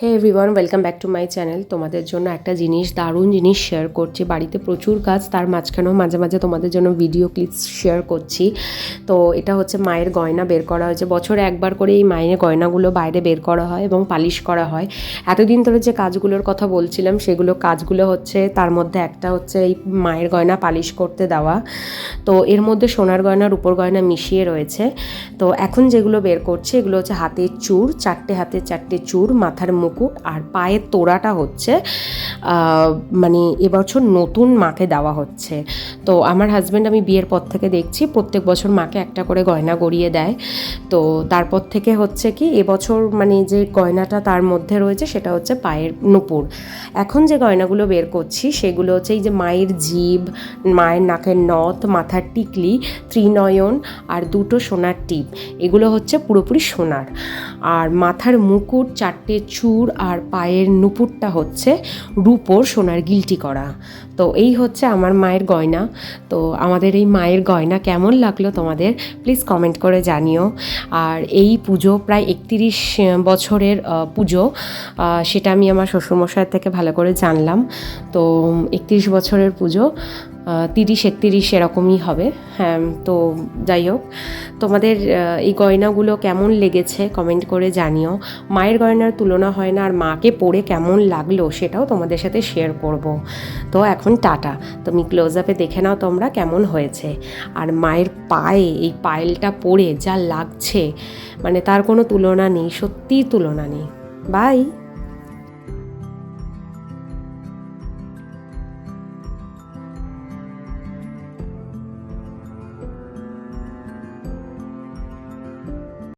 Hey everyone, welcome back to my channel. তোমাদের জন্য একটা দারুণ জিনিস শেয়ার করছি। বাড়িতে প্রচুর কাজ, তার মাঝখানেও মাঝে মাঝে তোমাদের জন্য ভিডিও ক্লিপস শেয়ার করছি। তো এটা হচ্ছে মায়ের গয়না বের করা হয়েছে। বছরে একবার করে এই মায়ের গয়নাগুলো বাইরে বের করা হয় এবং পালিশ করা হয়। এতদিন ধরে যে কাজগুলোর কথা বলছিলাম কাজগুলো হচ্ছে, তার মধ্যে একটা হচ্ছে এই মায়ের গয়না পালিশ করতে দেওয়া। তো এর মধ্যে সোনার গয়না রূপোর গয়না মিশিয়ে রয়েছে। তো এখন যেগুলো বের করছে এগুলো হচ্ছে হাতের চূড়, হাতের চারটে চূড়, মাথার মুকুট আর পায়ের তোড়াটা হচ্ছে মানে এবছর নতুন মাকে দেওয়া হচ্ছে। তো আমার হাজব্যান্ড, আমি বিয়ের পর থেকে দেখছি প্রত্যেক বছর মাকে একটা করে গয়না গড়িয়ে দেয়। তো তারপর থেকে হচ্ছে কি এবছর মানে যে গয়নাটা তার মধ্যে রয়েছে সেটা হচ্ছে পায়ের নুপুর। এখন যে গয়নাগুলো বের করছি সেগুলো হচ্ছে এই যে মায়ের জিভ, মায়ের নাকের নথ, মাথার টিকলি, ত্রিনয়ন আর দুটো সোনার টিপ, এগুলো হচ্ছে পুরোপুরি সোনার। আর মাথার মুকুট, চারটে চূড় আর পায়ের নুপুরটা হচ্ছে রূপোর সোনার গিলটি করা। তো এই হচ্ছে আমার মায়ের গয়না। তো আমাদের এই মায়ের গয়না কেমন লাগলো তোমাদের প্লিজ কমেন্ট করে জানিও। আর এই পুজো প্রায় 31 বছরের পুজো, সেটা আমি আমার শ্বশুরমশাইয়ের থেকে ভালো করে জানলাম। তো 31 বছরের পুজো, 30-31 এরকমই হবে। হ্যাঁ, তো যাই হোক, তোমাদের এই গয়নাগুলো কেমন লেগেছে কমেন্ট করে জানিও। মায়ের গয়নার তুলনা হয় না, আর মাকে পরে কেমন লাগলো সেটাও তোমাদের সাথে শেয়ার করব। তো এখন টাটা, তুমি ক্লোজ আপে দেখে নাও তোমরা কেমন হয়েছে। আর মায়ের পায়ে এই পায়েলটা পরে যা লাগছে মানে তার কোনো তুলনা নেই, সত্যিই তুলনা নেই। বাই।